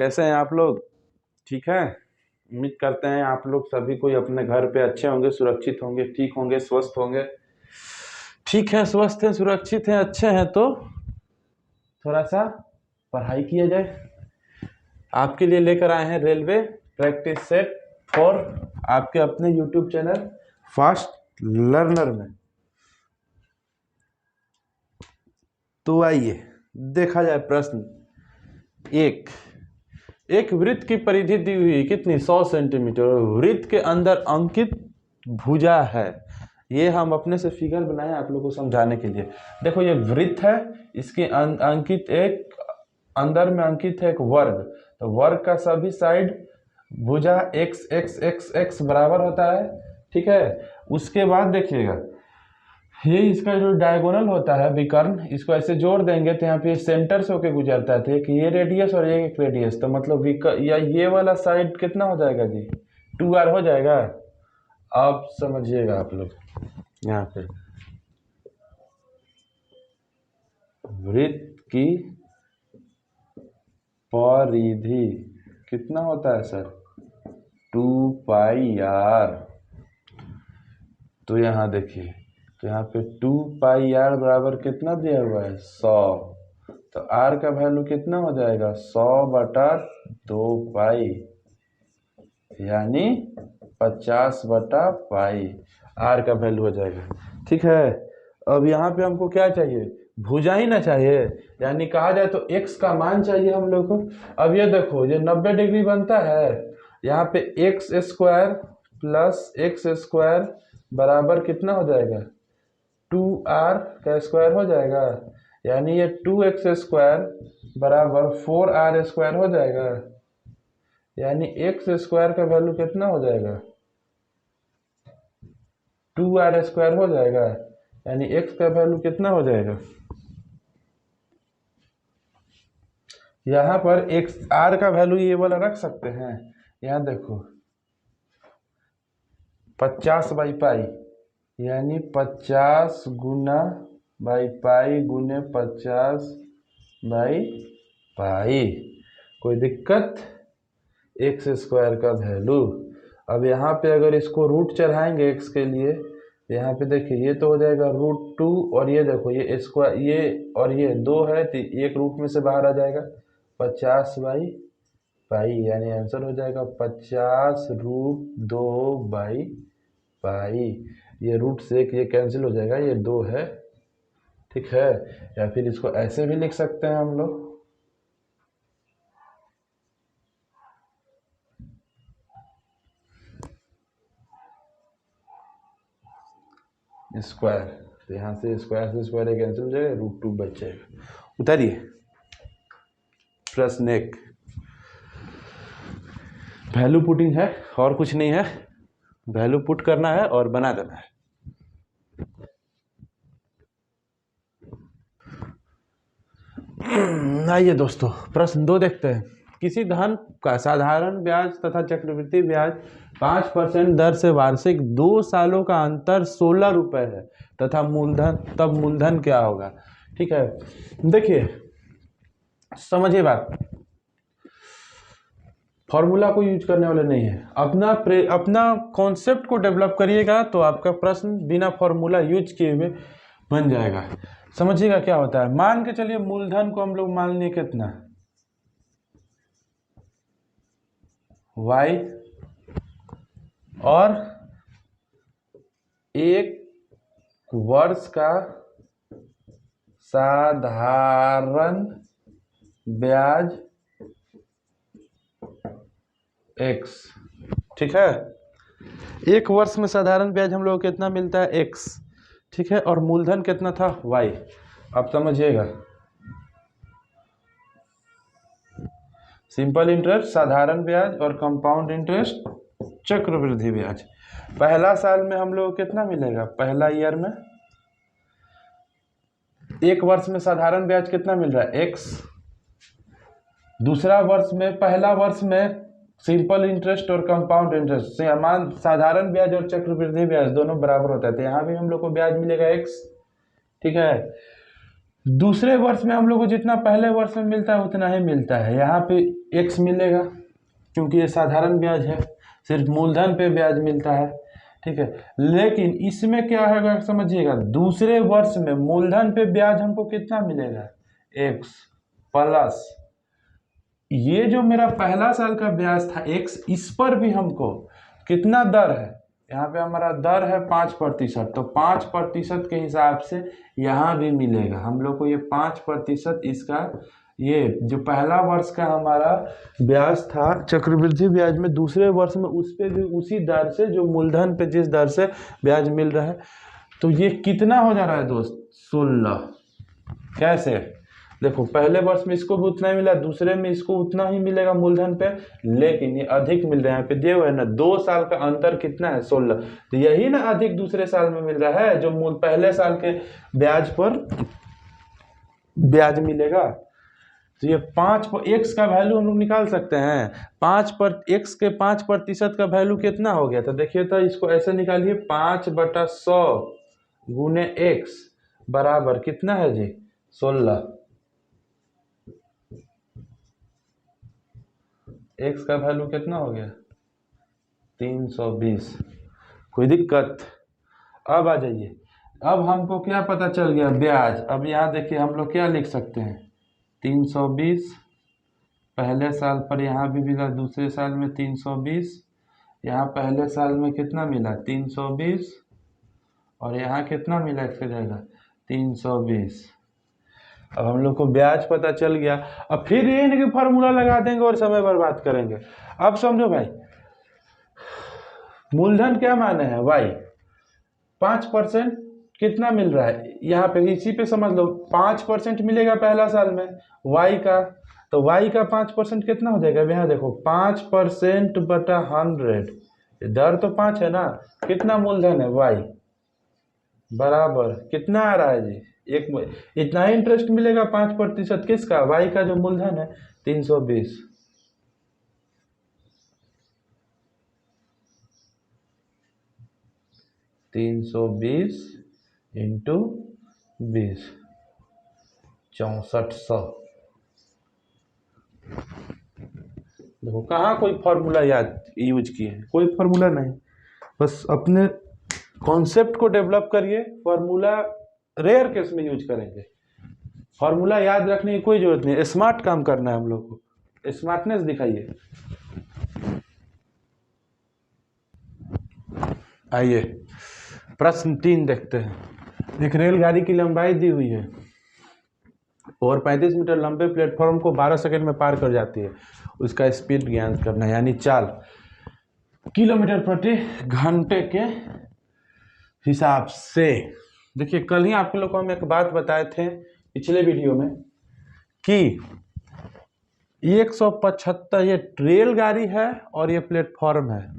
कैसे हैं आप लोग? ठीक है। उम्मीद करते हैं आप लोग सभी कोई अपने घर पे अच्छे होंगे, सुरक्षित होंगे, ठीक होंगे, स्वस्थ होंगे। ठीक है, स्वस्थ हैं, सुरक्षित हैं, अच्छे हैं तो थोड़ा सा पढ़ाई किया जाए। आपके लिए लेकर आए हैं रेलवे प्रैक्टिस सेट फॉर आपके अपने यूट्यूब चैनल फास्ट लर्नर में। तो आइए देखा जाए प्रश्न एक वृत्त की परिधि दी हुई कितनी 100 सेंटीमीटर, वृत्त के अंदर अंकित भुजा है। ये हम अपने से फिगर बनाए आप लोगों को समझाने के लिए। देखो ये वृत्त है, इसके अंकित एक अंदर में अंकित है एक वर्ग। तो वर्ग का सभी साइड भुजा x x x x बराबर होता है। ठीक है, उसके बाद देखिएगा ये इसका जो डायगोनल होता है विकर्ण, इसको ऐसे जोड़ देंगे तो यहाँ पे सेंटर से होके गुजरता है। तो एक ये रेडियस और एक रेडियस, तो मतलब या ये वाला साइड कितना हो जाएगा जी, 2r हो जाएगा। अब समझिएगा आप लोग, यहाँ पे वृत्त की परिधि कितना होता है सर, 2πr। तो यहाँ देखिए, तो यहाँ पे 2πr बराबर कितना दिया हुआ है, 100। तो r का वैल्यू कितना हो जाएगा, 100/2π, यानी 50/π r का वैल्यू हो जाएगा। ठीक है, अब यहाँ पे हमको क्या चाहिए, भुजा ही ना चाहिए, यानी कहा जाए तो x का मान चाहिए हम लोग को। अब ये देखो ये 90 डिग्री बनता है, यहाँ पे x² + x² बराबर कितना हो जाएगा, 2r का स्क्वायर हो जाएगा, यानी ये 2x² बराबर 4r² हो जाएगा, यानी x² का वैल्यू कितना हो जाएगा, 2r² हो जाएगा, यानी x का वैल्यू कितना हो जाएगा। यहाँ पर x r का वैल्यू ये वाला रख सकते हैं, यहाँ देखो 50/π, यानी 50 गुना बाई पाई गुने 50/π। कोई दिक्कत, x² का वैल्यू। अब यहाँ पे अगर इसको रूट चढ़ाएंगे x के लिए, यहाँ पे देखिए ये तो हो जाएगा √2, और ये देखो ये स्क्वायर, ये और ये 2 है तो एक रूट में से बाहर आ जाएगा 50/π, यानी आंसर हो जाएगा 50√2/π। ये रूट से एक ये कैंसिल हो जाएगा, ये 2 है। ठीक है, या फिर इसको ऐसे भी लिख सकते हैं हम लोग, स्क्वायर, तो यहाँ से स्क्वायर से स्क्वायर कैंसिल हो जाएगा, √2 बच जाएगा। उतारिए प्रश्न 1, वैल्यू पुटिंग है और कुछ नहीं है, वैल्यू पुट करना है और बना देना है। आइए दोस्तों प्रश्न 2 देखते हैं। किसी धन का साधारण ब्याज तथा चक्रवृद्धि ब्याज 5% दर से वार्षिक 2 सालों का अंतर 16 रुपए है तथा मूलधन, तब मूलधन क्या होगा। ठीक है, देखिए समझिए बात, फॉर्मूला को यूज करने वाले नहीं है, अपना कॉन्सेप्ट को डेवलप करिएगा तो आपका प्रश्न बिना फॉर्मूला यूज किए हुए बन जाएगा। समझिएगा क्या होता है, मान के चलिए मूलधन को हम लोग मान लिए कितना, y, और 1 वर्ष का साधारण ब्याज x। ठीक है, 1 वर्ष में साधारण ब्याज हम लोग को कितना मिलता है, x। ठीक है, और मूलधन कितना था, y। अब समझिएगा, सिंपल इंटरेस्ट साधारण ब्याज और कंपाउंड इंटरेस्ट चक्रवृद्धि ब्याज। पहला साल में हम लोग को कितना मिलेगा, पहला ईयर में 1 वर्ष में साधारण ब्याज कितना मिल रहा है, x। दूसरा वर्ष में, पहला वर्ष में सिंपल इंटरेस्ट और कंपाउंड इंटरेस्ट, साधारण ब्याज और चक्रवृद्धि ब्याज दोनों बराबर होता है, तो यहाँ भी हम लोग को ब्याज मिलेगा x। ठीक है, दूसरे वर्ष में हम लोग को जितना पहले वर्ष में मिलता है उतना ही मिलता है। यहाँ पे x मिलेगा क्योंकि ये साधारण ब्याज है, सिर्फ मूलधन पे ब्याज मिलता है, ठीक है। लेकिन इसमें क्या होगा समझिएगा, दूसरे वर्ष में मूलधन पे ब्याज हमको कितना मिलेगा, x प्लस ये जो मेरा पहला साल का ब्याज था x, इस पर भी हमको कितना दर है, यहाँ पे हमारा दर है 5%, तो 5% के हिसाब से यहाँ भी मिलेगा हम लोग को ये 5% इसका, ये जो पहला वर्ष का हमारा ब्याज था चक्रवृद्धि ब्याज में, दूसरे वर्ष में उस पे भी उसी दर से, जो मूलधन पे जिस दर से ब्याज मिल रहा है, तो ये कितना हो जा रहा है दोस्त, 16। कैसे, देखो पहले वर्ष में इसको भी उतना ही मिला, दूसरे में इसको उतना ही मिलेगा मूलधन पे, लेकिन ये अधिक मिल रहा है, यहाँ पे दिए हुए है ना, 2 साल का अंतर कितना है, 16, तो यही ना अधिक दूसरे साल में मिल रहा है, जो मूल पहले साल के ब्याज पर ब्याज मिलेगा। तो ये 5 x का वैल्यू हम लोग निकाल सकते हैं, 5 पर x के 5% का वैल्यू कितना हो गया, तो देखिए तो इसको ऐसे निकालिए, 5/100 गुने x बराबर कितना है जी, 16। x का वैल्यू कितना हो गया, 320। कोई दिक्कत, अब आ जाइए, अब हमको क्या पता चल गया ब्याज, अब यहाँ देखिए हम लोग क्या लिख सकते हैं, 320 पहले साल पर यहाँ भी मिला, दूसरे साल में 320, यहाँ पहले साल में कितना मिला 320, और यहाँ कितना मिला इसके जगह 320। अब हम लोग को ब्याज पता चल गया, अब फिर ये नहीं कि फार्मूला लगा देंगे और समय बर्बाद करेंगे। अब समझो भाई, मूलधन क्या माने हैं y, 5% कितना मिल रहा है यहाँ पे, इसी पे समझ लो 5% मिलेगा पहला साल में y का, तो y का 5% कितना हो जाएगा, यहाँ देखो 5%/100, दर तो 5 है ना, कितना मूलधन है y बराबर कितना आ रहा है जी, एक इतना ही इंटरेस्ट मिलेगा 5% किसका, y का जो मूलधन है 320। इंटू 20, 6400। देखो कहाँ कोई फॉर्मूला याद यूज किए, कोई फॉर्मूला नहीं, बस अपने कॉन्सेप्ट को डेवलप करिए, फॉर्मूला रेयर केस में यूज करेंगे, फॉर्मूला याद रखने की कोई जरूरत नहीं, स्मार्ट काम करना है हम लोग को, स्मार्टनेस दिखाइए। आइए प्रश्न 3 देखते हैं। एक रेलगाड़ी की लंबाई दी हुई है और 35 मीटर लंबे प्लेटफॉर्म को 12 सेकंड में पार कर जाती है, उसका स्पीड ज्ञात करना है, यानी चाल किलोमीटर प्रति घंटे के हिसाब से। देखिए कल ही आप लोग को हम एक बात बताए थे पिछले वीडियो में कि 175 ये रेलगाड़ी है और ये प्लेटफॉर्म है,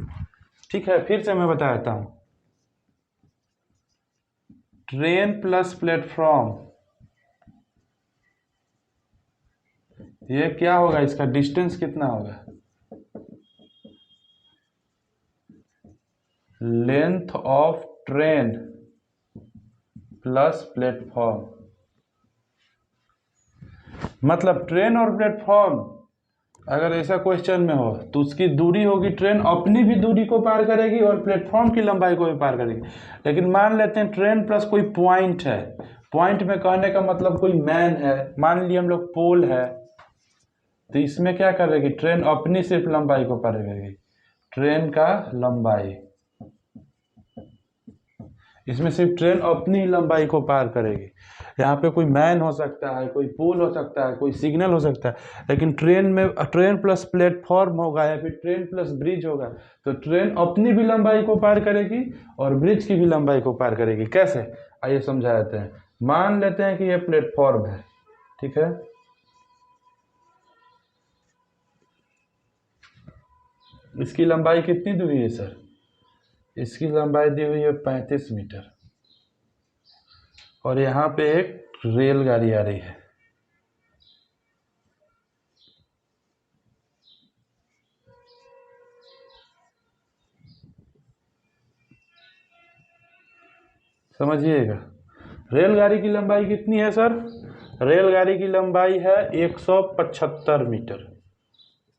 ठीक है। फिर से मैं बता देता हूँ, ट्रेन प्लस प्लेटफॉर्म, ये क्या होगा, इसका डिस्टेंस कितना होगा, length of train plus platform, मतलब ट्रेन और प्लेटफॉर्म अगर ऐसा क्वेश्चन में हो तो उसकी दूरी होगी, ट्रेन अपनी भी दूरी को पार करेगी और प्लेटफॉर्म की लंबाई को भी पार करेगी। लेकिन मान लेते हैं ट्रेन प्लस कोई पॉइंट है, पॉइंट में कहने का मतलब कोई मैन है, मान लिए हम लोग पोल है, तो इसमें क्या करेगी, ट्रेन अपनी सिर्फ लंबाई को पार करेगी, ट्रेन का लंबाई, इसमें सिर्फ ट्रेन अपनी लंबाई को पार करेगी। यहाँ पे कोई मैन हो सकता है, कोई पोल हो सकता है, कोई सिग्नल हो सकता है, लेकिन ट्रेन में ट्रेन प्लस प्लेटफॉर्म होगा या फिर ट्रेन प्लस ब्रिज होगा, तो ट्रेन अपनी भी लंबाई को पार करेगी और ब्रिज की भी लंबाई को पार करेगी। कैसे, आइए समझा देते हैं। मान लेते हैं कि यह प्लेटफॉर्म है, ठीक है, इसकी लंबाई कितनी दूरी है सर, इसकी लंबाई दी हुई है 35 मीटर, और यहाँ पे एक रेलगाड़ी आ रही है, समझिएगा। रेलगाड़ी की लंबाई कितनी है सर, रेलगाड़ी की लंबाई है 175 मीटर,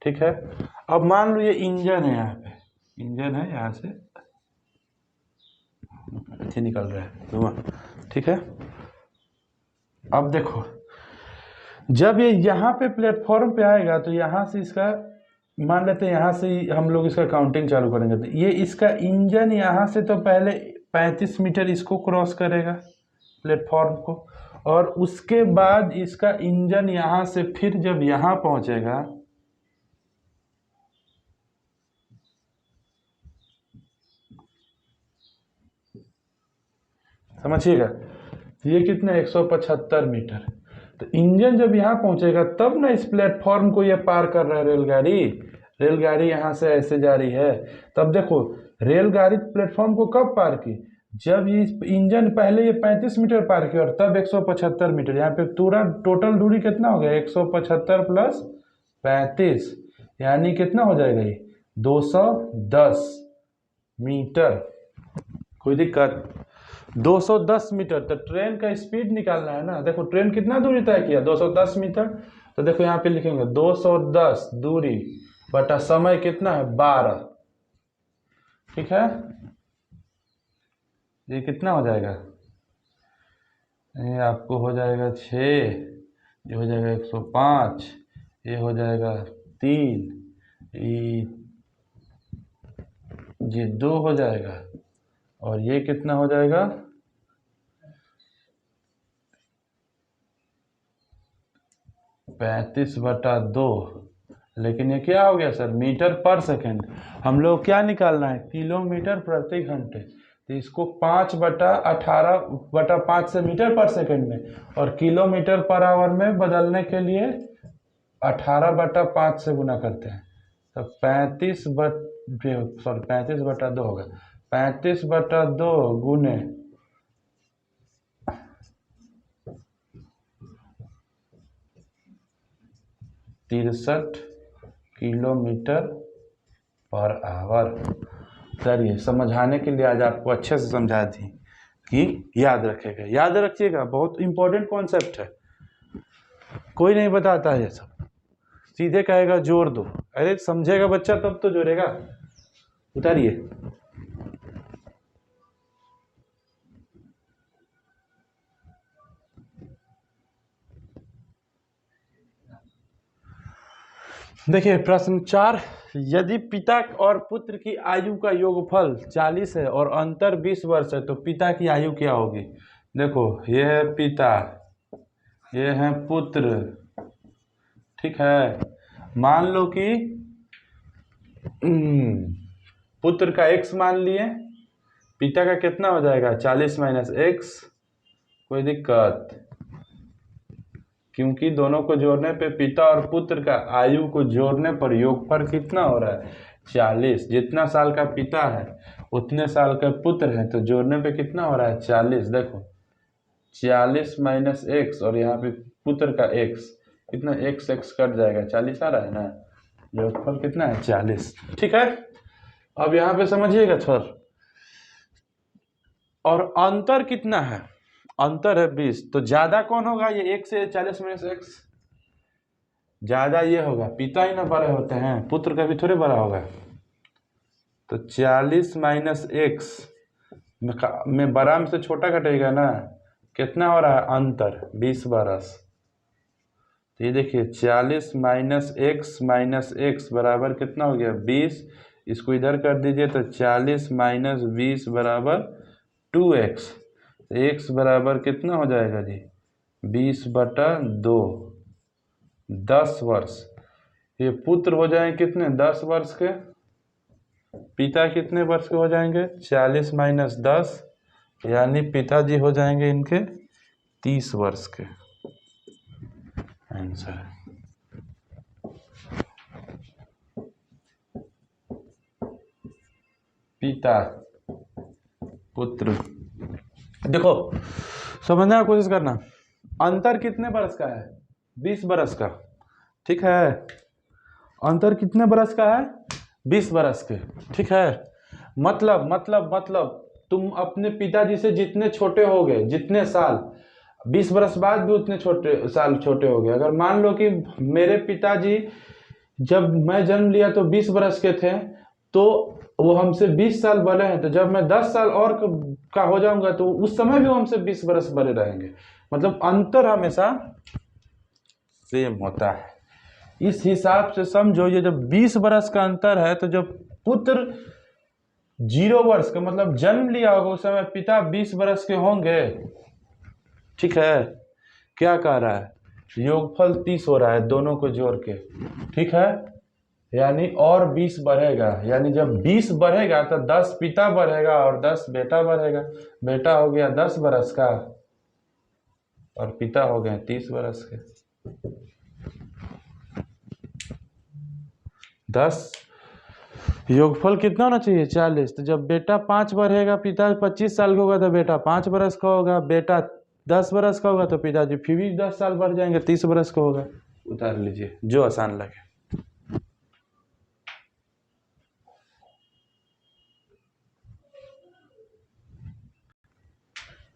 ठीक है। अब मान लो ये इंजन है, यहाँ पे इंजन है, यहाँ से निकल रहा है धुआं, ठीक है। अब देखो जब ये यहाँ पे प्लेटफॉर्म पे आएगा तो यहाँ से इसका मान लेते हैं, यहाँ से हम लोग इसका काउंटिंग चालू करेंगे तो ये इसका इंजन यहाँ से तो पहले 35 मीटर इसको क्रॉस करेगा प्लेटफॉर्म को, और उसके बाद इसका इंजन यहाँ से फिर जब यहाँ पहुँचेगा समझिएगा, ये कितना 175 मीटर, तो इंजन जब यहाँ पहुंचेगा तब ना इस प्लेटफॉर्म को ये पार कर रहा है रेलगाड़ी यहाँ से ऐसे जा रही है। तब देखो रेलगाड़ी प्लेटफॉर्म को कब पार की, जब ये इंजन पहले ये 35 मीटर पार किया और तब 175 मीटर। यहाँ पे पूरा टोटल दूरी कितना हो गया 175 प्लस 35, यानी कितना हो जाएगा ये 210 मीटर। कोई दिक्कत? 210 मीटर। तो ट्रेन का स्पीड निकालना है ना, देखो ट्रेन कितना दूरी तय किया 210 मीटर, तो देखो यहाँ पे लिखेंगे 210 दूरी बटा समय कितना है 12, ठीक है। ये कितना हो जाएगा, ये आपको हो जाएगा 6, ये हो जाएगा 105, ये हो जाएगा 3, ये 2 हो जाएगा, और ये कितना हो जाएगा 35/2। लेकिन ये क्या हो गया सर, मीटर पर सेकंड। हम लोग क्या निकालना है, किलोमीटर प्रति घंटे, तो इसको 5/18/5 से मीटर पर सेकंड में और किलोमीटर पर आवर में बदलने के लिए 18/5 से गुना करते हैं, तो 35/2 होगा। 35/2 गुने 63 किलोमीटर पर आवर। चलिए समझाने के लिए आज आपको अच्छे से समझा दी कि याद रखेगा, याद रखिएगा, बहुत इंपॉर्टेंट कॉन्सेप्ट है। कोई नहीं बताता है ये सब, सीधे कहेगा जोड़ दो, अरे समझेगा बच्चा तब तो जोड़ेगा। उतारिए। देखिए प्रश्न 4, यदि पिता और पुत्र की आयु का योगफल 40 है और अंतर 20 वर्ष है तो पिता की आयु क्या होगी। देखो ये है पिता, ये है पुत्र, ठीक है। मान लो कि पुत्र का x मान लिए, पिता का कितना हो जाएगा 40 माइनस x। कोई दिक्कत? क्योंकि दोनों को जोड़ने पे पिता और पुत्र का आयु को जोड़ने पर योगफल कितना हो रहा है 40। जितना साल का पिता है उतने साल का पुत्र है, तो जोड़ने पे कितना हो रहा है 40। देखो 40 माइनस x और यहाँ पे पुत्र का x, कितना x कट जाएगा, 40 आ रहा है ना, योगफल कितना है 40, ठीक है। अब यहाँ पे समझिएगा सर, और अंतर कितना है, अंतर है 20, तो ज्यादा कौन होगा, ये 1 से 40 माइनस x, ज्यादा ये होगा, पिता ही ना बड़े होते हैं, पुत्र का भी थोड़े बड़ा होगा। तो 40 माइनस x में बड़ा में से छोटा घटेगा ना, कितना हो रहा है अंतर 20 बरस। तो ये देखिए 40 माइनस x बराबर कितना हो गया 20, इसको इधर कर दीजिए तो 40 माइनस 20 बराबर 2x। x बराबर कितना हो जाएगा जी 20/2, 10 वर्ष। ये पुत्र हो जाएंगे कितने 10 वर्ष के, पिता कितने वर्ष के हो जाएंगे 40 माइनस 10, यानी पिताजी हो जाएंगे इनके 30 वर्ष के। आंसर पिता पुत्र। देखो समझने की कोशिश करना, अंतर कितने बरस का है 20 बरस का, ठीक है। अंतर कितने बरस का है 20 बरस के, ठीक है। मतलब तुम अपने पिताजी से जितने छोटे हो गए, जितने साल, 20 बरस बाद भी उतने साल छोटे हो गए। अगर मान लो कि मेरे पिताजी जब मैं जन्म लिया तो 20 बरस के थे, तो वो हमसे 20 साल बड़े हैं, तो जब मैं 10 साल और का हो जाऊंगा तो उस समय भी वो हमसे 20 बरस बड़े रहेंगे। मतलब अंतर हमेशा सेम होता है। इस हिसाब से समझो, ये जब 20 बरस का अंतर है, तो जब पुत्र 0 वर्ष का मतलब जन्म लिया होगा उस समय पिता 20 बरस के होंगे। ठीक है, क्या कह रहा है, योगफल 30 हो रहा है दोनों को जोड़ के। ठीक है, यानी और 20 बढ़ेगा, यानी जब 20 बढ़ेगा तो 10 पिता बढ़ेगा और 10 बेटा बढ़ेगा। बेटा हो गया 10 बरस का और पिता हो गए 30 बरस के। 10 योगफल कितना होना चाहिए, 40। तो जब बेटा 5 बढ़ेगा, पिता 25 साल का होगा तो बेटा 5 बरस का होगा, बेटा 10 बरस का होगा तो पिताजी फिर भी 10 साल बढ़ जाएंगे, 30 बरस का होगा। उतार लीजिए जो आसान लगे।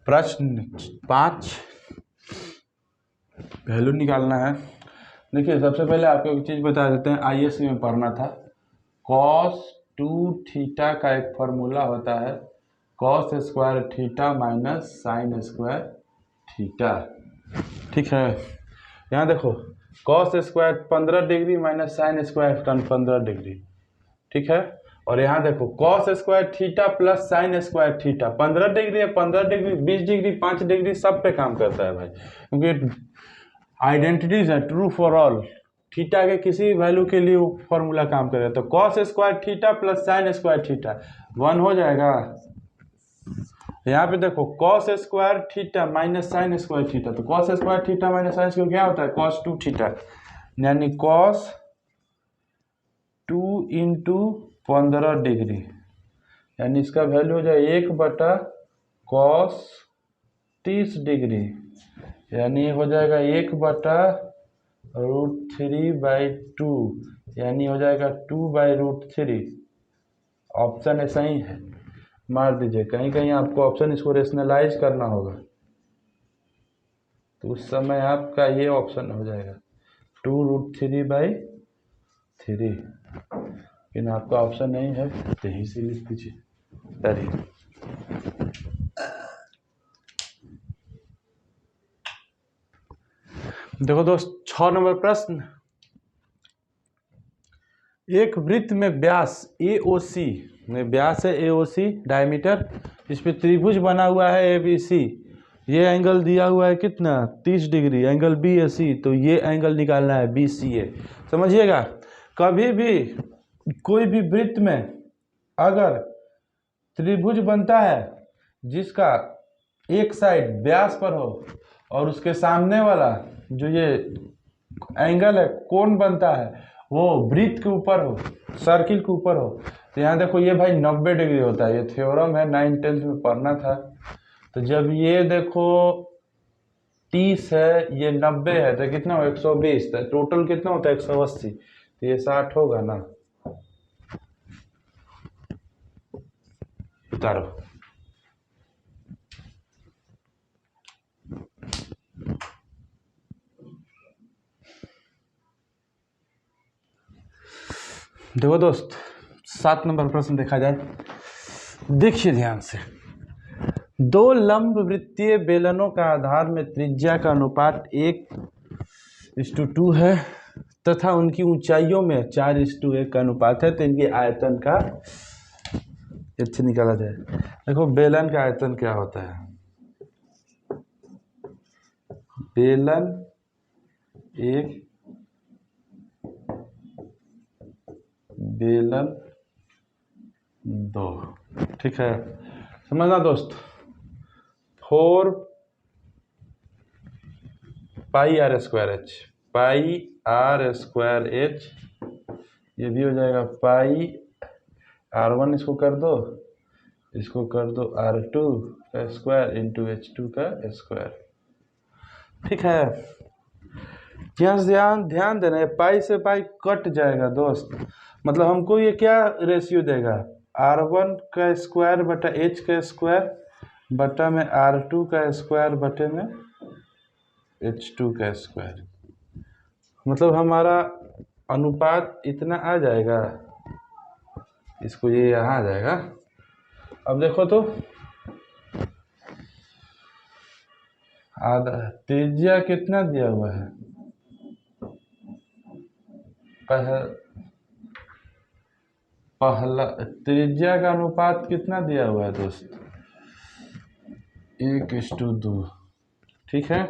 प्रश्न 5, वैल्यू निकालना है। देखिए सबसे पहले आपको एक चीज बता देते हैं, आईएएस में पढ़ना था। cos 2 थीटा का एक फॉर्मूला होता है cos square theta minus sine square theta. ठीक है, यहाँ देखो cos square 15 degree minus sine square 15 degree. ठीक है, और यहाँ देखो cos square theta plus sine square theta 15 degree है, 15 डिग्री 20 डिग्री 5 डिग्री सब पे काम करता है भाई, क्योंकि आइडेंटिटीज है ट्रू फॉर ऑल। थीटा के किसी वैल्यू के लिए वो फॉर्मूला काम करेगा। तो cos square theta plus sine square theta 1 हो जाएगा। यहाँ पे देखो cos square theta minus sine square theta, तो cos square theta minus sine square क्या होता है, cos 2 थीटा, यानी cos 2 इंटू 15 डिग्री, यानी इसका वैल्यू हो जाए 1/cos 30 डिग्री, यानी हो जाएगा 1/√3/2, यानी हो जाएगा 2/√3। ऑप्शन ऐसा ही है, मार दीजिए। कहीं कहीं आपको ऑप्शन इसको रेशनलाइज करना होगा, तो उस समय आपका ये ऑप्शन हो जाएगा 2√3/3, लेकिन आपका ऑप्शन नहीं है तो यहीं से लिख दीजिए। देखो दोस्त 6 नंबर प्रश्न, एक वृत्त में व्यास AOC में व्यास है AOC डायमीटर, इस पे त्रिभुज बना हुआ है ABC, ये एंगल दिया हुआ है कितना 30 डिग्री, एंगल BAC, तो ये एंगल निकालना है BCA। समझिएगा, कभी भी कोई भी वृत्त में अगर त्रिभुज बनता है जिसका एक साइड व्यास पर हो और उसके सामने वाला जो ये एंगल है कोण बनता है वो वृत्त के ऊपर हो, सर्किल के ऊपर हो, तो यहाँ देखो ये भाई 90 डिग्री होता है, ये थ्योरम है 9th-10th में पढ़ना था। तो जब ये देखो 30 है, ये 90 है, तो कितना हो 120, तो टोटल कितना होता है 180, तो ये 60 होगा ना। उतारो। देखो दोस्त 7 नंबर प्रश्न देखा जाए, देखिए ध्यान से। 2 लंब वृत्तीय बेलनों का आधार में त्रिज्या का अनुपात 1:2 है तथा उनकी ऊंचाइयों में 4:1 का अनुपात है, तो इनके आयतन का इससे निकाला जाए। देखो बेलन का आयतन क्या होता है, बेलन 1 बेलन 2। ठीक है, समझना दोस्त, 4πr²h, πr²h, ये भी हो जाएगा πr1, इसको कर दो r2 का स्क्वायर इंटू h2 का स्क्वायर। ठीक है, ध्यान देना है, पाई से पाई कट जाएगा दोस्त, मतलब हमको ये क्या रेशियो देगा, r1 का स्क्वायर बटा h का स्क्वायर बटा में r2 का स्क्वायर बटे में H2 का स्क्वायर, मतलब हमारा अनुपात इतना आ जाएगा, इसको ये यहाँ आ जाएगा। अब देखो तो आधा त्रिज्या कितना दिया हुआ है, पहला त्रिज्या का अनुपात कितना दिया हुआ है दोस्त, 1:2, ठीक है।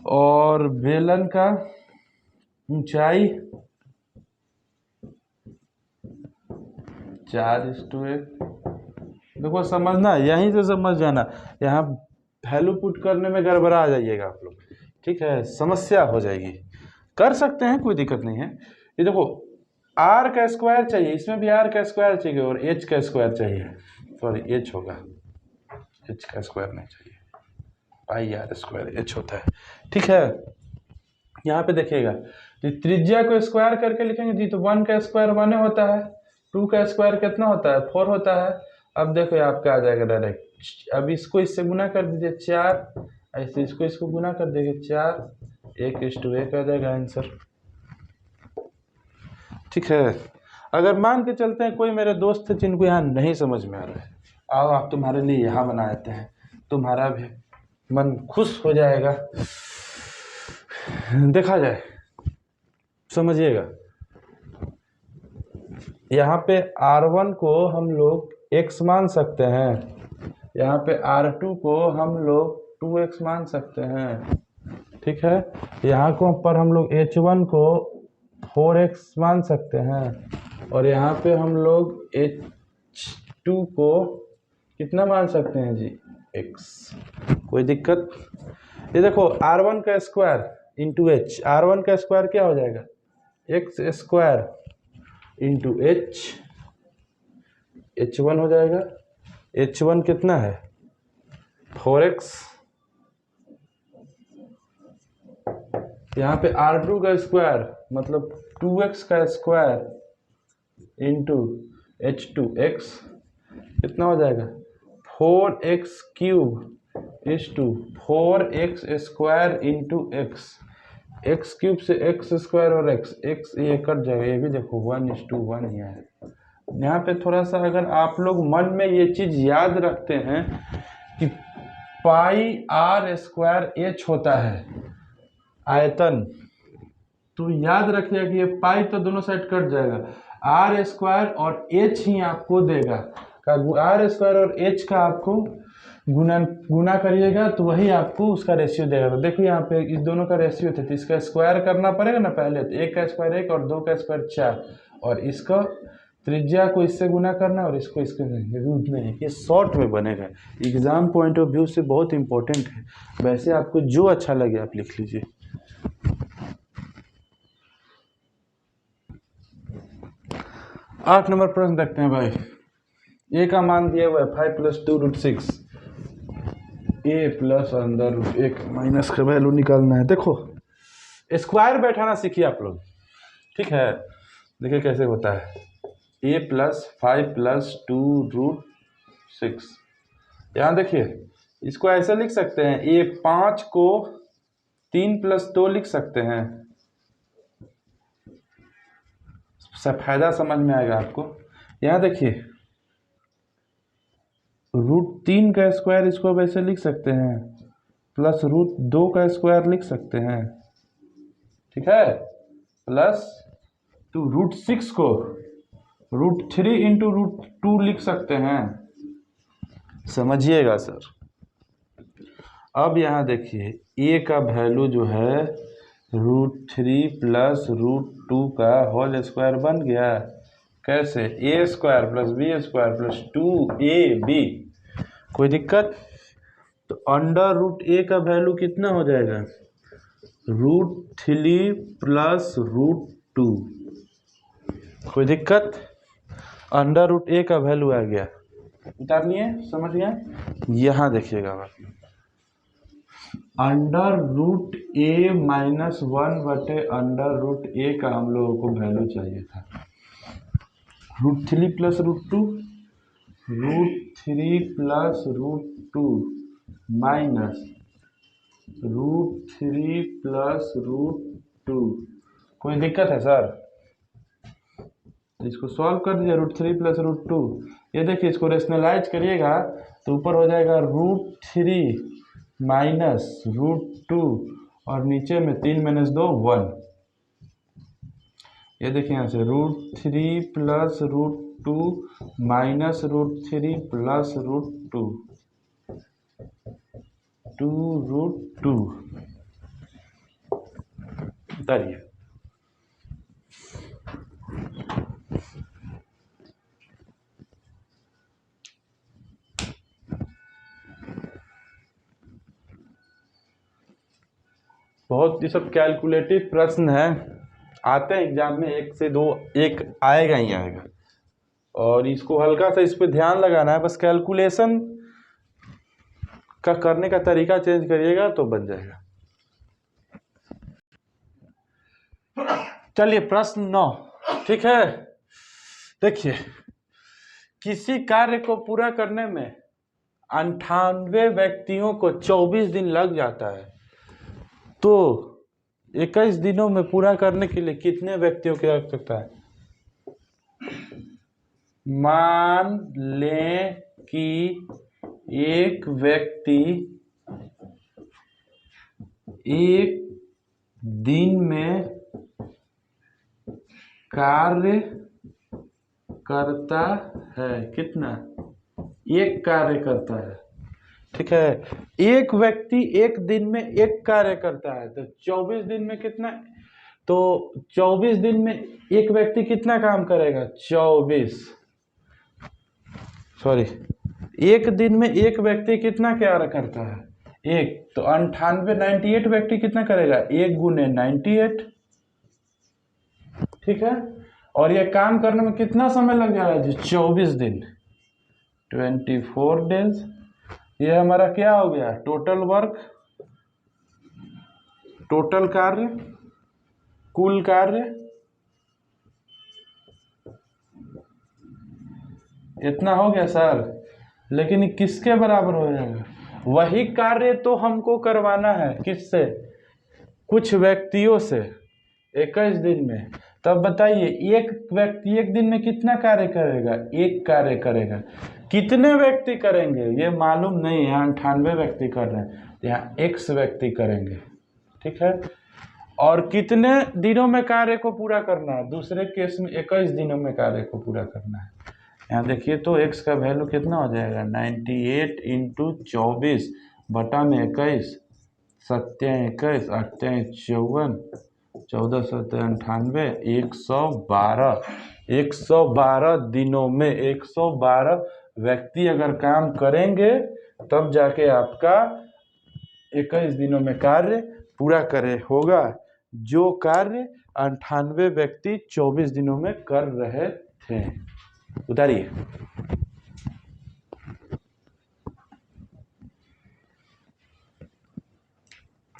और बेलन का ऊंचाई 4:1। देखो समझना, यहीं से समझ जाना, यहाँ वैल्यू पुट करने में गड़बड़ा जाइएगा आप लोग, ठीक है, समस्या हो जाएगी। कर सकते हैं, कोई दिक्कत नहीं है। ये देखो आर का स्क्वायर चाहिए, इसमें भी आर का स्क्वायर चाहिए और एच का स्क्वायर चाहिए, सॉरी एच होगा, एच का स्क्वायर नहीं चाहिए, पाई आर स्क्वायर एच होता है, ठीक है। यहाँ पे देखिएगा त्रिज्या को स्क्वायर करके लिखेंगे जी, तो 1 का स्क्वायर 1 होता है, 2 का स्क्वायर कितना होता है, 4 होता है। अब देखो आपका आ जाएगा डायरेक्ट, अब इसको इससे गुना कर दीजिए 4, ऐसे इसको गुना कर देंगे 4, 1:1 आ जाएगा आंसर, ठीक है। अगर मान के चलते हैं कोई मेरे दोस्त थे जिनको यहाँ नहीं समझ में आ रहा है, आओ आप तुम्हारे लिए यहाँ बना देते हैं, तुम्हारा भी मन खुश हो जाएगा, देखा जाए, समझिएगा। यहाँ पे R1 को हम लोग x मान सकते हैं, यहाँ पे R2 को हम लोग 2x मान सकते हैं, ठीक है। यहाँ पर हम लोग H1 को 4x मान सकते हैं, और यहाँ पे हम लोग H2 को कितना मान सकते हैं जी, x। कोई दिक्कत। ये देखो R1 का स्क्वायर इंटू एच, R1 का स्क्वायर क्या हो जाएगा, x² इंटू एच, H1 हो जाएगा, H1 कितना है 4x, यहाँ पे R2 का स्क्वायर मतलब 2x का स्क्वायर इंटू H2x कितना हो जाएगा 4x³ इस टू 4x² इंटू x³ से x² और x ये कट जाएगा, ये भी देखो 1:1 ही है। यहाँ पे थोड़ा सा अगर आप लोग मन में ये चीज याद रखते हैं कि πr² h होता है आयतन, तो याद रखिए कि ये पाई तो दोनों साइड कट जाएगा, r² और h ही आपको देगा, r² और h का आपको गुना करिएगा तो वही आपको उसका रेशियो देगा। तो देखो यहाँ पे इस दोनों का रेशियो थे, तो इसका स्क्वायर करना पड़ेगा ना पहले, तो 1 का स्क्वायर 1 और 2 का स्क्वायर 4, और इसका त्रिज्या को इससे गुना करना और इसको इसके रूट में, ये शॉर्ट में बनेगा। एग्जाम पॉइंट ऑफ व्यू से बहुत इंपॉर्टेंट है, वैसे आपको जो अच्छा लगे आप लिख लीजिए। आठ नंबर प्रश्न देखते हैं भाई। ए का मान दिया हुआ है 5 + 2√6, ए प्लस अंदर रूट 1 माइनस का वैल्यू निकालना है। देखो स्क्वायर बैठाना सीखिए आप लोग, ठीक है। देखिए कैसे होता है, a + 5 + 2√6, यहाँ देखिए इसको ऐसे लिख सकते हैं, a 5 को 3 + 2 लिख सकते हैं, सब फायदा समझ में आएगा आपको। यहाँ देखिए √3 का स्क्वायर इसको वैसे लिख सकते हैं, प्लस √2 का स्क्वायर लिख सकते हैं, ठीक है, प्लस तो √6 को √3 इंटू √2 लिख सकते हैं, समझिएगा सर। अब यहाँ देखिए a का वैल्यू जो है √3 + √2 का होल स्क्वायर बन गया, कैसे, a² + b² + 2ab, कोई दिक्कत। तो अंडर √a का वैल्यू कितना हो जाएगा, √3 + √2, कोई दिक्कत। अंडर √a का वैल्यू आ गया, उतार लिए, समझ गए। यहाँ देखिएगा अंडर √a - 1/अंडर √a का हम लोगों को वैल्यू चाहिए था, √3 + √2, √3 + √2 माइनस √3 प्लस √2। कोई दिक्कत है सर? इसको सॉल्व कर दीजिए, √3 प्लस √2। ये देखिए, इसको रेशनलाइज करिएगा तो ऊपर हो जाएगा √3 माइनस √2 और नीचे में 3 - 2 1। ये देखिए यहाँ से √3 प्लस √2 माइनस √3 प्लस √2 2√2। उतारिए। बहुत ये सब कैलकुलेटिव प्रश्न है, आते हैं एग्जाम में, 1 से 2 एक आएगा ही आएगा, और इसको हल्का सा इस पे ध्यान लगाना है। बस कैलकुलेशन का करने का तरीका चेंज करिएगा तो बन जाएगा। चलिए प्रश्न 9, ठीक है। देखिए, किसी कार्य को पूरा करने में 98 व्यक्तियों को 24 दिन लग जाता है, तो 21 दिनों में पूरा करने के लिए कितने व्यक्तियों की आवश्यकता है? मान लें कि एक व्यक्ति एक दिन में कार्य करता है। कितना? एक कार्य करता है, ठीक है। एक व्यक्ति एक दिन में एक कार्य करता है, तो 24 दिन में कितना? तो 24 दिन में एक व्यक्ति कितना काम करेगा? 24, सॉरी, एक दिन में एक व्यक्ति कितना कार्य करता है? एक, तो 98 व्यक्ति कितना करेगा? 1 गुने 98, ठीक है। और ये काम करने में कितना समय लग जा रहा है? 24 दिन, 24 डेज। ये हमारा क्या हो गया? टोटल वर्क, टोटल कार्य, कुल कार्य। इतना हो गया सर, लेकिन किसके बराबर हो जाएगा? वही कार्य तो हमको करवाना है, किससे? कुछ व्यक्तियों से 21 दिन में। तब बताइए, एक व्यक्ति एक दिन में कितना कार्य करेगा? एक कार्य करेगा। कितने व्यक्ति करेंगे ये मालूम नहीं है। यहाँ 98 व्यक्ति कर रहे हैं, यहाँ x व्यक्ति करेंगे, ठीक है। और कितने दिनों में कार्य को पूरा करना है? दूसरे केस में 21 दिनों में कार्य को पूरा करना है। यहाँ देखिए तो x का वैल्यू कितना हो जाएगा? 98 × 24 बटा में 21, 7 21, 8 54, 14 7 98, 112। 112 दिनों में 112 व्यक्ति अगर काम करेंगे तब जाके आपका 21 दिनों में कार्य पूरा करे होगा, जो कार्य 98 व्यक्ति 24 दिनों में कर रहे थे। उतारिए।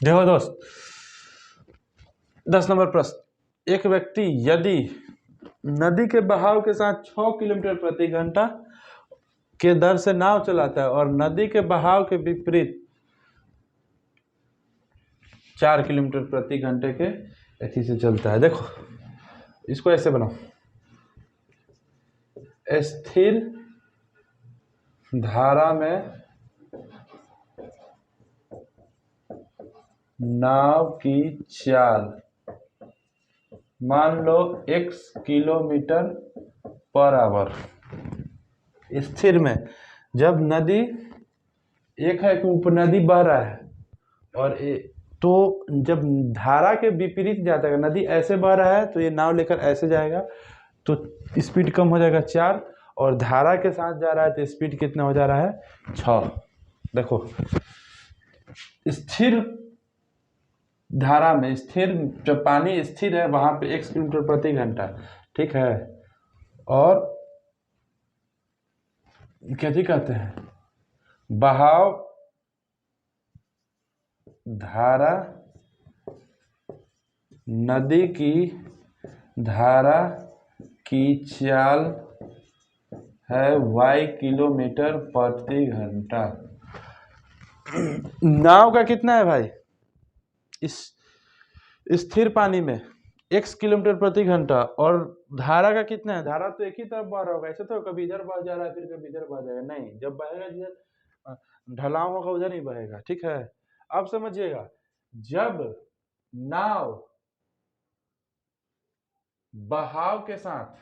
देखो दोस्त, 10 नंबर प्रश्न। एक व्यक्ति यदि नदी के बहाव के साथ 6 किलोमीटर प्रति घंटा के दर से नाव चलाता है और नदी के बहाव के विपरीत 4 किलोमीटर प्रति घंटे के गति से चलता है। देखो, इसको ऐसे बनाओ, स्थिर धारा में नाव की चाल मान लो x किलोमीटर पर आवर। स्थिर में जब नदी एक है कि ऊपर नदी बह रहा है, और तो जब धारा के विपरीत जाता है, नदी ऐसे बह रहा है तो ये नाव लेकर ऐसे जाएगा तो स्पीड कम हो जाएगा 4, और धारा के साथ जा रहा है तो स्पीड कितना हो जा रहा है? 6। देखो, स्थिर धारा में, स्थिर जब पानी स्थिर है वहां पे x किलोमीटर प्रति घंटा, ठीक है। और कैसे कहते हैं? बहाव धारा, नदी की धारा की चाल है y किलोमीटर प्रति घंटा। नाव का कितना है भाई इस स्थिर पानी में x किलोमीटर प्रति घंटा, और धारा का कितना है, धारा तो एक ही तरफ बह रहा होगा, ऐसे तो कभी इधर बह जा रहा है फिर कभी इधर बह जाएगा, नहीं, जब बहेगा जिधर ढलाव होगा उधर ही बहेगा, ठीक है। अब समझिएगा, जब नाव बहाव के साथ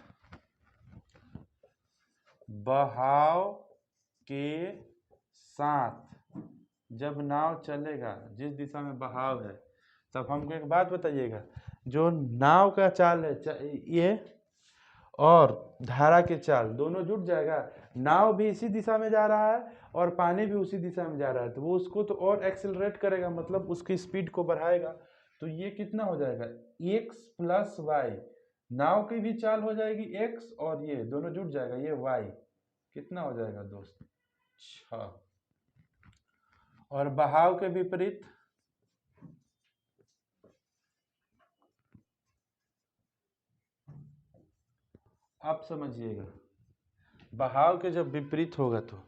जब नाव चलेगा, जिस दिशा में बहाव है, तब हमको एक बात बताइएगा, जो नाव का चाल है ये और धारा के चाल दोनों जुट जाएगा, नाव भी इसी दिशा में जा रहा है और पानी भी उसी दिशा में जा रहा है, तो वो उसको तो और एक्सेलरेट करेगा, मतलब उसकी स्पीड को बढ़ाएगा, तो ये कितना हो जाएगा x प्लस वाई, नाव की भी चाल हो जाएगी x और ये दोनों जुट जाएगा, ये y कितना हो जाएगा दोस्त 6, और बहाव के विपरीत आप समझिएगा, बहाव के जब विपरीत होगा, तो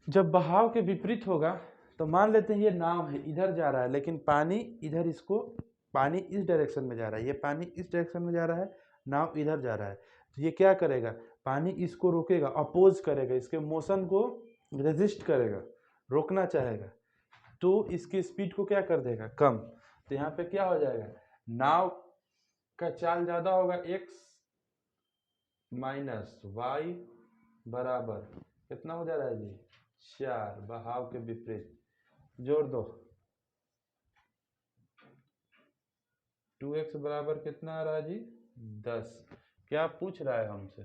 जब बहाव के विपरीत होगा तो मान लेते हैं ये नाव है इधर जा रहा है, लेकिन पानी इधर, इसको पानी इस डायरेक्शन में जा रहा है, ये पानी इस डायरेक्शन में जा रहा है, नाव इधर जा रहा है, तो ये क्या करेगा, पानी इसको रोकेगा, अपोज करेगा, इसके मोशन को रेजिस्ट करेगा, रोकना चाहेगा, तो इसकी स्पीड को क्या कर देगा, कम, तो यहाँ पे क्या हो जाएगा, नाव का चाल ज्यादा होगा x माइनस वाई बराबर कितना हो जा रहा है जी 4, बहाव के विपरीत, जोड़ दो, 2x बराबर कितना आ रहा है जी 10। क्या पूछ रहा है हमसे,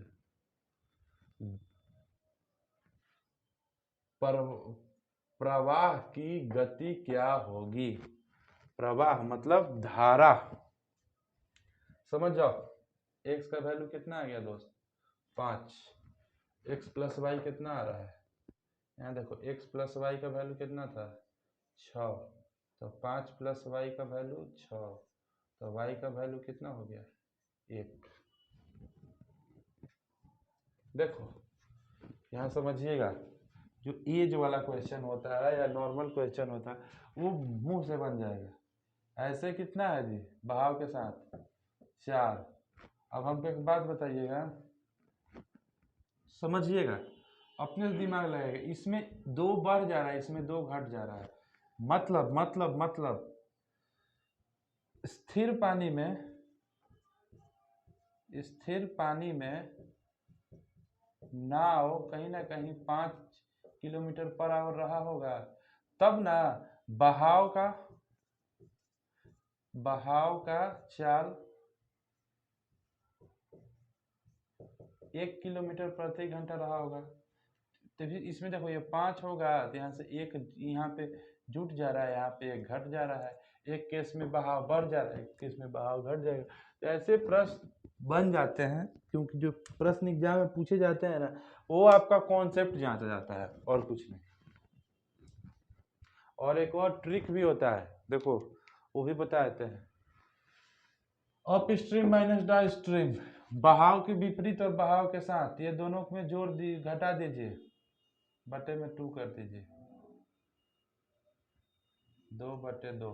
प्रवाह की गति क्या होगी, प्रवाह मतलब धारा, समझ जाओ, x का वैल्यू कितना आ गया दोस्त 5, x प्लस वाई कितना आ रहा है, यहाँ देखो x प्लस वाई का वैल्यू कितना था 6, तो 5 प्लस वाई का वैल्यू 6, तो y का वैल्यू कितना हो गया 1। देखो यहाँ समझिएगा, जो एज वाला क्वेश्चन होता है या नॉर्मल क्वेश्चन होता है वो मुंह से बन जाएगा, ऐसे कितना है जी बहाव के साथ 4। अब हमको एक बात बताइएगा, समझिएगा, अपने दिमाग लगेगा, इसमें 2 बढ़ जा रहा है, इसमें 2 घट जा रहा है, मतलब स्थिर पानी में नाव कहीं ना कहीं 5 किलोमीटर पर आवर रहा होगा, तब ना बहाव का चाल 1 किलोमीटर प्रति घंटा रहा होगा, तो फिर इसमें देखो ये 5 होगा, तो यहाँ से एक यहाँ पे जुट जा रहा है, यहाँ पे एक घट जा रहा है, एक केस में बहाव बढ़ जा रहा है, एक केस में बहाव घट जाएगा, तो ऐसे प्रश्न बन जाते हैं, क्योंकि जो प्रश्न एग्जाम में पूछे जाते हैं ना, वो आपका कॉन्सेप्ट जांचा जाता है और कुछ नहीं। और एक और ट्रिक भी होता है, देखो वो भी बता देते हैं, up stream minus down stream, बहाव के विपरीत और बहाव के साथ, ये दोनों में जोड़ दी, घटा दीजिए, बटे में 2 कर दीजिए, 2/2,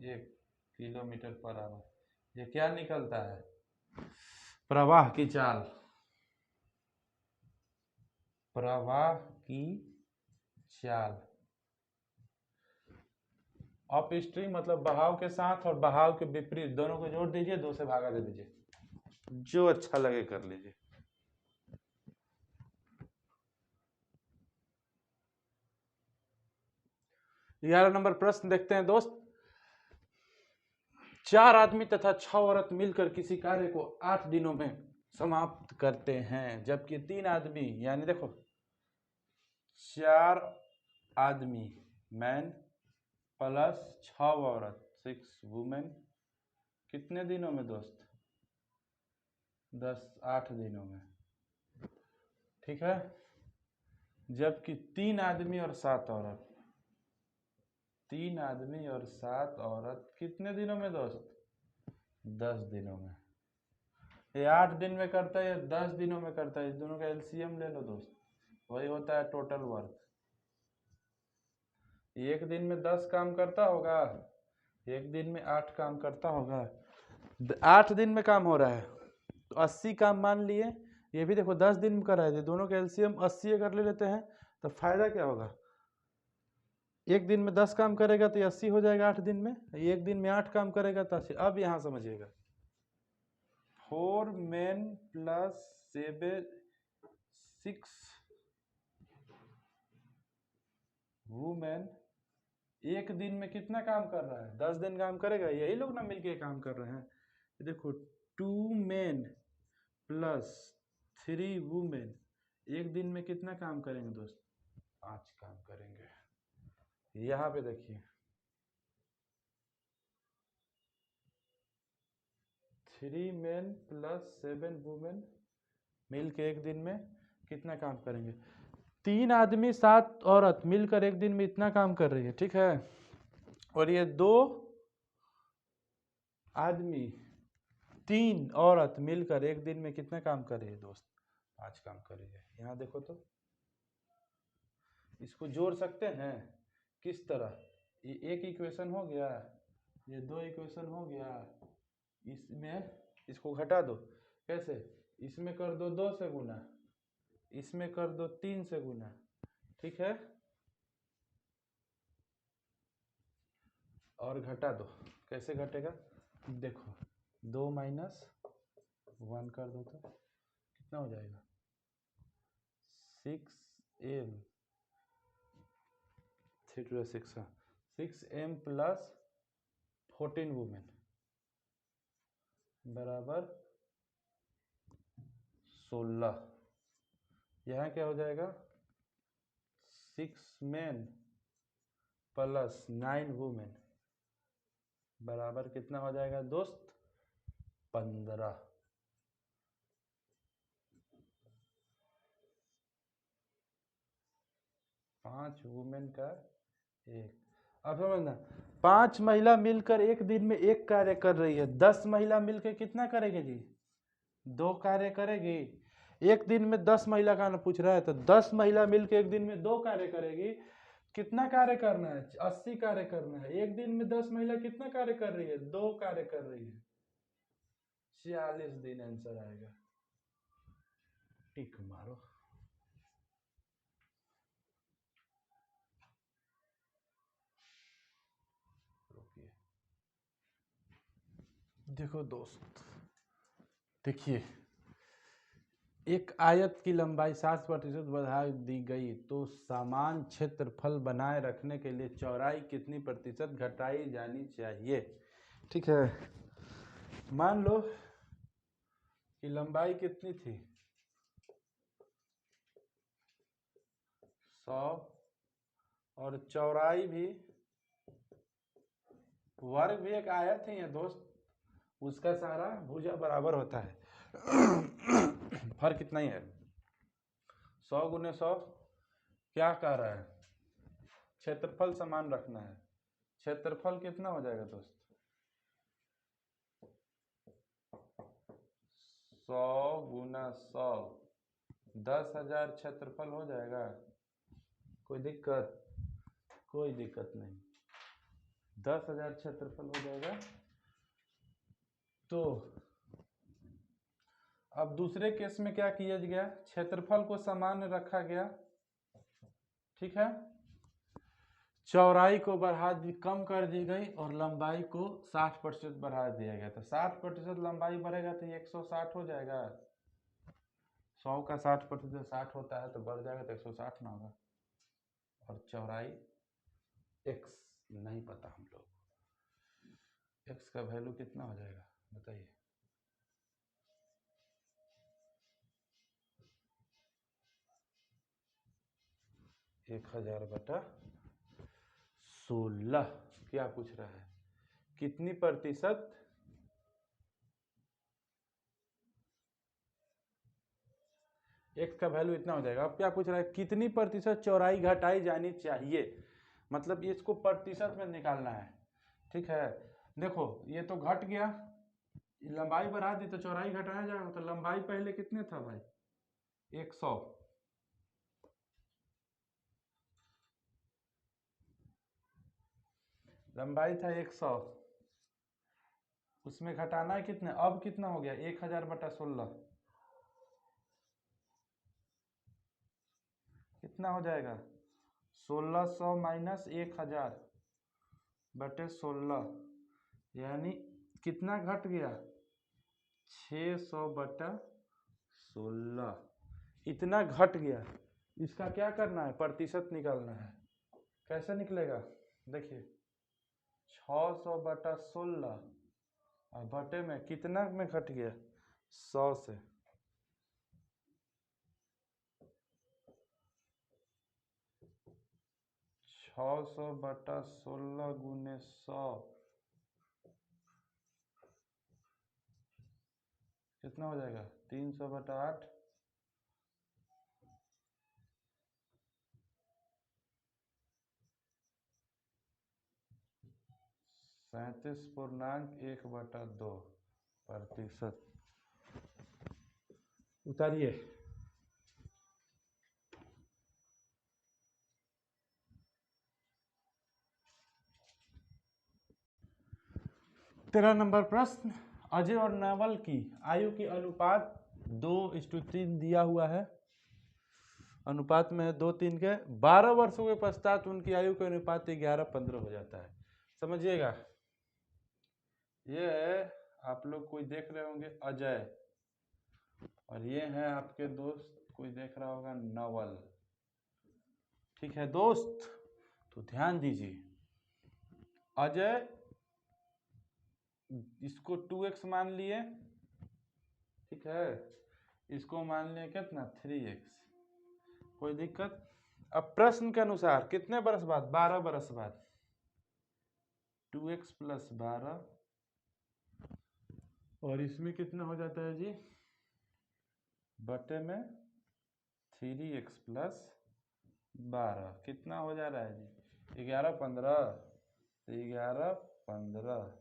1 किलोमीटर पर आवर, ये क्या निकलता है, प्रवाह की चाल, अप स्ट्रीम मतलब बहाव के साथ और बहाव के विपरीत, दोनों को जोड़ दीजिए, 2 से भागा दे दीजिए, जो अच्छा लगे कर लीजिए। ग्यारह नंबर प्रश्न देखते हैं दोस्त, 4 आदमी तथा 6 औरत मिलकर किसी कार्य को 8 दिनों में समाप्त करते हैं, जबकि 3 आदमी, यानी देखो 4 आदमी मैन प्लस 6 औरत 6 वुमेन, कितने दिनों में दोस्त 8 दिनों में, ठीक है, जबकि 3 आदमी और 7 औरत, 3 आदमी और 7 औरत कितने दिनों में दोस्त 10 दिनों में, ये 8 दिन में करता है या 10 दिनों में करता है, इस दोनों का एलसीएम ले लो दोस्त, वही होता है टोटल वर्क। एक दिन में 10 काम करता होगा, एक दिन में 8 काम करता होगा, 8 दिन में काम हो रहा है तो 80 काम मान लिए। ये भी देखो 10 दिन में कर रहे थे, दोनों का एलसीएम 80 अगर ले लेते हैं तो फायदा क्या होगा, एक दिन में 10 काम करेगा तो 80 हो जाएगा 8 दिन में, एक दिन में 8 काम करेगा तो 80। अब यहाँ समझिएगा 4 men प्लस 6 वुमेन एक दिन में कितना काम कर रहा है, 10 दिन काम करेगा, यही लोग ना मिलके काम कर रहे हैं। देखो 2 men प्लस 3 वुमेन एक दिन में कितना काम करेंगे दोस्त, 5 काम करेंगे। यहाँ पे देखिए 3 men प्लस 7 वुमेन मिलके एक दिन में कितना काम करेंगे, 3 आदमी 7 औरत मिलकर एक दिन में इतना काम कर रही है, ठीक है। और ये 2 आदमी 3 औरत मिलकर एक दिन में कितना काम कर रही है दोस्त, 5 काम कर रही है। यहाँ देखो तो इसको जोड़ सकते हैं किस तरह, ये एक इक्वेशन हो गया, ये 2 इक्वेशन हो गया, इसमें इसको घटा दो, कैसे, इसमें कर दो 2 से गुना, इसमें कर दो 3 से गुना, ठीक है, और घटा दो। कैसे घटेगा, देखो 2 माइनस 1 कर दो तो कितना हो जाएगा, 6m 6m प्लस 14 वुमेन बराबर 16। यहाँ क्या हो जाएगा, 6 men प्लस 9 वुमेन बराबर कितना हो जाएगा दोस्त, 15। पांच वुमेन का एक। अब समझना, 5 महिला मिलकर एक दिन में एक कार्य कर रही है, 10 महिला मिलकर कितना करेगी जी, 2 कार्य करेगी। एक दिन में 10 महिला का पूछ रहा है तो 10 महिला मिलकर एक दिन में 2 कार्य करेगी। कितना कार्य करना है, 80 कार्य करना है। एक दिन में 10 महिला कितना कार्य कर रही है, 2 कार्य कर रही है। 46 दिन आंसर आएगा, टिक मारो। देखो दोस्त, देखिए एक आयत की लंबाई 60% बढ़ा दी गई तो समान क्षेत्रफल बनाए रखने के लिए चौड़ाई कितनी प्रतिशत घटाई जानी चाहिए, ठीक है। मान लो कि लंबाई कितनी थी, 100 और चौड़ाई भी, वर्ग भी एक आयत ही है दोस्त, उसका सारा भुजा बराबर होता है। फर्क कितना ही है, 100 गुने 100 क्या कह रहा है, क्षेत्रफल समान रखना है। क्षेत्रफल कितना हो जाएगा दोस्त, 100 गुना 100 10,000 क्षेत्रफल हो जाएगा। कोई दिक्कत, कोई दिक्कत नहीं, 10,000 क्षेत्रफल हो जाएगा। तो अब दूसरे केस में क्या किया गया, क्षेत्रफल को सामान्य रखा गया, ठीक है। चौड़ाई को कम कर दी गई और लंबाई को 60% बढ़ा दिया गया। तो 60% लंबाई बढ़ेगा तो 160 हो जाएगा। 100 का 60% 60 होता है तो बढ़ जाएगा तो 160 ना होगा। और चौड़ाई x नहीं पता हम लोग, x का वैल्यू कितना हो जाएगा बताइए, एक 1000/16। क्या पूछ रहा है, कितनी प्रतिशत, x का वैल्यू इतना हो जाएगा। अब क्या पूछ रहा है, कितनी प्रतिशत चौड़ाई घटाई जानी चाहिए, मतलब इसको प्रतिशत में निकालना है, ठीक है। देखो ये तो घट गया, लंबाई बढ़ा दी तो चौड़ाई घटाया जाएगा। तो लंबाई पहले कितने था भाई, 100, लंबाई था 100, उसमें घटाना है कितने, अब कितना हो गया 1000/16, कितना हो जाएगा 1600 माइनस 1000/16, यानी कितना घट गया 600/16, इतना घट गया। इसका क्या करना है, प्रतिशत निकालना है। कैसे निकलेगा, देखिए 600/16 और बटे में कितना में घट गया 100 से, छः 600/16 गुने 100 कितना हो जाएगा 300/8, (37.1/2%) उतारिए। तेरह नंबर प्रश्न, अजय और नवल की आयु की अनुपात 2:3 दिया हुआ है, अनुपात में 2:3 के। 12 वर्षों के पश्चात उनकी आयु का अनुपात 11:15 हो जाता है। समझिएगा, ये आप लोग कोई देख रहे होंगे अजय, और ये है आपके दोस्त, कोई देख रहा होगा नवल। ठीक है दोस्त, तो ध्यान दीजिए, अजय इसको 2x मान लिए, ठीक है, इसको मान लिए कितना 3x, कोई दिक्कत। अब प्रश्न के अनुसार कितने बरस बाद, 12 बरस बाद 2x + 12, और इसमें कितना हो जाता है जी, बटे में 3x + 12, कितना हो जा रहा है जी 11:15, 11:15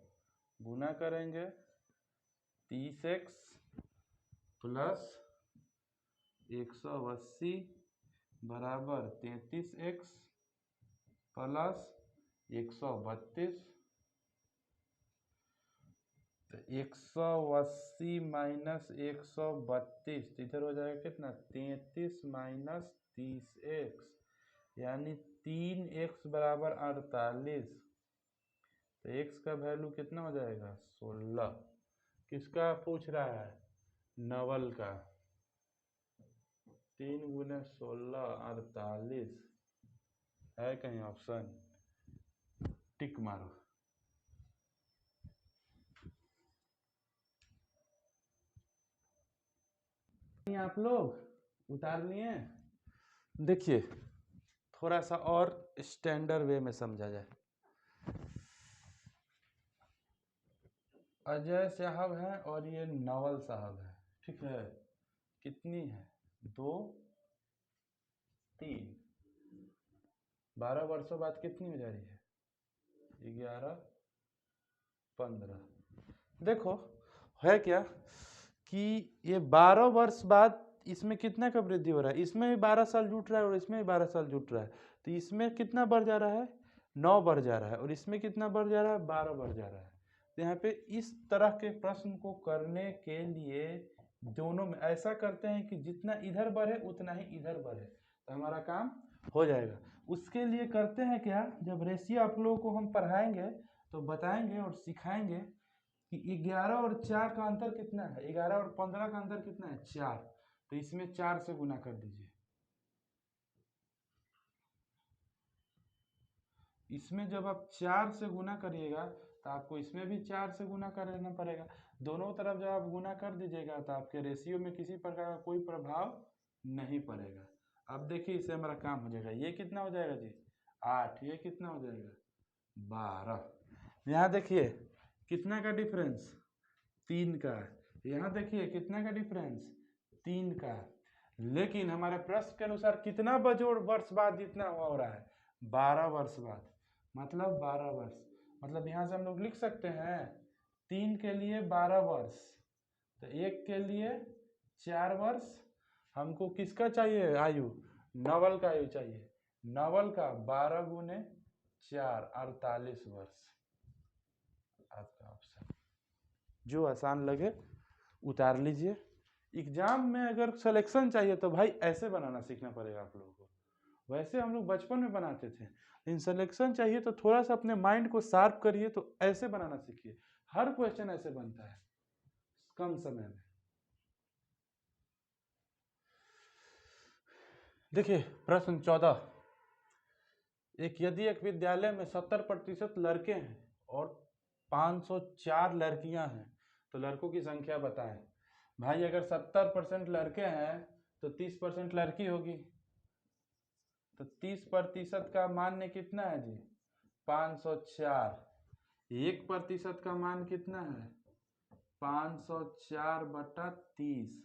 गुना करेंगे 30x + 180 बराबर 33x + 132, तो 180 माइनस 132, इधर हो जाएगा कितना 33 माइनस 30x, यानी 3x बराबर 48, तो x का वैल्यू कितना हो जाएगा 16। किसका पूछ रहा है, नवल का। 3 × 16 48 है कहीं ऑप्शन, टिक मारो। आप लोग उतार लिए। देखिए थोड़ा सा और स्टैंडर्ड वे में समझा जाए। अजय साहब है और ये नवल साहब है, ठीक है, कितनी है 2 3, 12 वर्षों बाद कितनी हो जा रही है 11:15। देखो है क्या कि ये 12 वर्ष बाद इसमें कितना का वृद्धि हो रहा है, इसमें भी 12 साल जुट रहा है और इसमें भी 12 साल जुट रहा है, तो इसमें कितना बढ़ जा रहा है 9 बढ़ जा रहा है, और इसमें कितना बढ़ जा रहा है 12 बढ़ जा रहा है। तो यहाँ पे इस तरह के प्रश्न को करने के लिए दोनों में ऐसा करते हैं कि जितना इधर बढ़े उतना ही इधर बढ़े, तो हमारा काम हो जाएगा। उसके लिए करते हैं क्या, जब रेशियो आप लोगों को हम पढ़ाएंगे तो बताएंगे और सिखाएंगे कि 11 और 4 का अंतर कितना है, 11 और 15 का अंतर कितना है 4, तो इसमें 4 से गुना कर दीजिए। इसमें जब आप 4 से गुना करिएगा तो आपको इसमें भी 4 से गुना करना पड़ेगा। दोनों तरफ जब आप गुना कर दीजिएगा तो आपके रेशियो में किसी प्रकार का कोई प्रभाव नहीं पड़ेगा। अब देखिए इससे हमारा काम हो जाएगा। ये कितना हो जाएगा जी 8, ये कितना हो जाएगा 12। यहाँ देखिए कितना का डिफरेंस 3 का, यहाँ देखिए कितना का डिफरेंस 3 का, लेकिन हमारे प्रश्न के अनुसार कितना बजोड़ वर्ष बाद इतना हो रहा है 12 वर्ष बाद, मतलब 12 वर्ष, मतलब यहाँ से हम लोग लिख सकते हैं 3 के लिए 12 वर्ष, तो 1 के लिए 4 वर्ष। हमको किसका चाहिए आयु, नवल का आयु चाहिए, नवल का 12 × 4 48 वर्ष आपका ऑप्शन। जो आसान लगे उतार लीजिए। एग्जाम में अगर सिलेक्शन चाहिए तो भाई ऐसे बनाना सीखना पड़ेगा आप लोगों को। वैसे हम लोग बचपन में बनाते थे, लेकिन सिलेक्शन चाहिए तो थोड़ा सा अपने माइंड को शार्प करिए, तो ऐसे बनाना सीखिए। हर क्वेश्चन ऐसे बनता है कम समय में। देखिए प्रश्न 14, यदि एक विद्यालय में 70% लड़के हैं और 504 लड़कियां हैं तो लड़कों की संख्या बताएं। भाई अगर 70% लड़के हैं तो 30% लड़की होगी, तो 30% का मान कितना है जी? 504। 1% का मान कितना है? 504/30।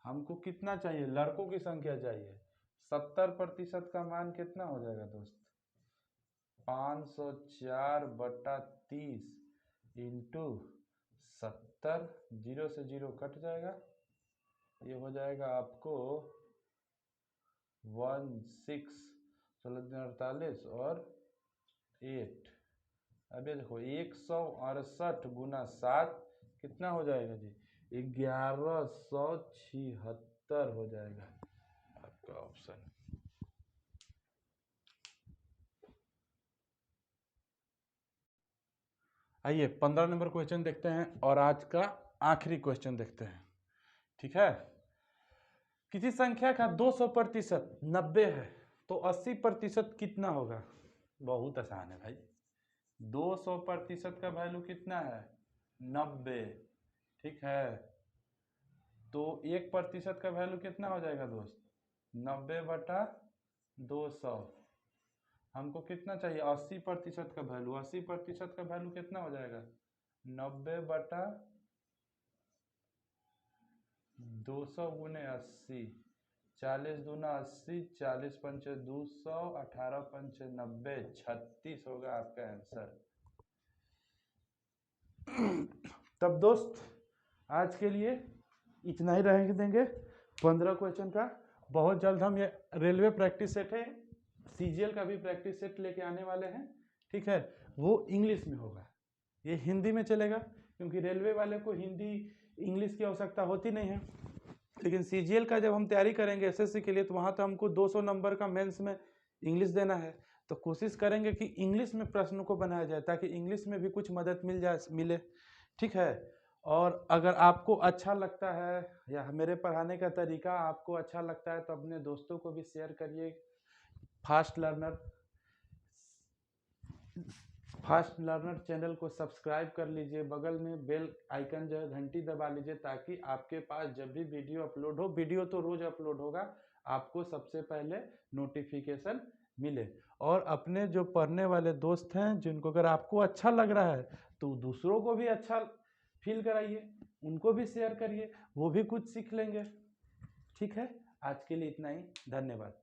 हमको कितना चाहिए? लड़कों की संख्या चाहिए। 70% का मान कितना हो जाएगा दोस्त? 504/30 इंटू 70, 0 से 0 कट जाएगा, ये हो जाएगा आपको 16, 16 और 8। अब ये देखो 168 गुना 7 कितना हो जाएगा जी? 1176 हो जाएगा आपका ऑप्शन। आइए 15 नंबर क्वेश्चन देखते हैं और आज का आखिरी क्वेश्चन देखते हैं। ठीक है, किसी संख्या का 200% 90 है तो 80% कितना होगा? बहुत आसान है भाई। 200% का वैल्यू कितना है? 90। ठीक है, तो 1% का वैल्यू कितना हो जाएगा दोस्त? 90/200। हमको कितना चाहिए? 80% का वैल्यू। 80% का वैल्यू कितना हो जाएगा? 90/200 गुने 80। 40 दूना 80, 40 पंचे 200, 18 पंचे 90, 36 होगा आपका आंसर। तब दोस्त आज के लिए इतना ही रहेंगे देंगे 15 क्वेश्चन का। बहुत जल्द हम ये रेलवे प्रैक्टिस सेट है, सीजीएल का भी प्रैक्टिस सेट लेके आने वाले हैं। ठीक है, वो इंग्लिश में होगा, ये हिंदी में चलेगा क्योंकि रेलवे वाले को हिंदी इंग्लिश की आवश्यकता होती नहीं है। लेकिन सीजीएल का जब हम तैयारी करेंगे एसएससी के लिए तो वहाँ तो हमको 200 नंबर का मेंस में इंग्लिश देना है, तो कोशिश करेंगे कि इंग्लिश में प्रश्नों को बनाया जाए ताकि इंग्लिश में भी कुछ मदद मिले। ठीक है, और अगर आपको अच्छा लगता है या मेरे पढ़ाने का तरीका आपको अच्छा लगता है तो अपने दोस्तों को भी शेयर करिए। फास्ट लर्नर चैनल को सब्सक्राइब कर लीजिए, बगल में बेल आइकन जो है घंटी दबा लीजिए ताकि आपके पास जब भी वीडियो अपलोड हो, वीडियो तो रोज अपलोड होगा, आपको सबसे पहले नोटिफिकेशन मिले। और अपने जो पढ़ने वाले दोस्त हैं जिनको अगर आपको अच्छा लग रहा है तो दूसरों को भी अच्छा फील कराइए, उनको भी शेयर करिए, वो भी कुछ सीख लेंगे। ठीक है, आज के लिए इतना ही, धन्यवाद।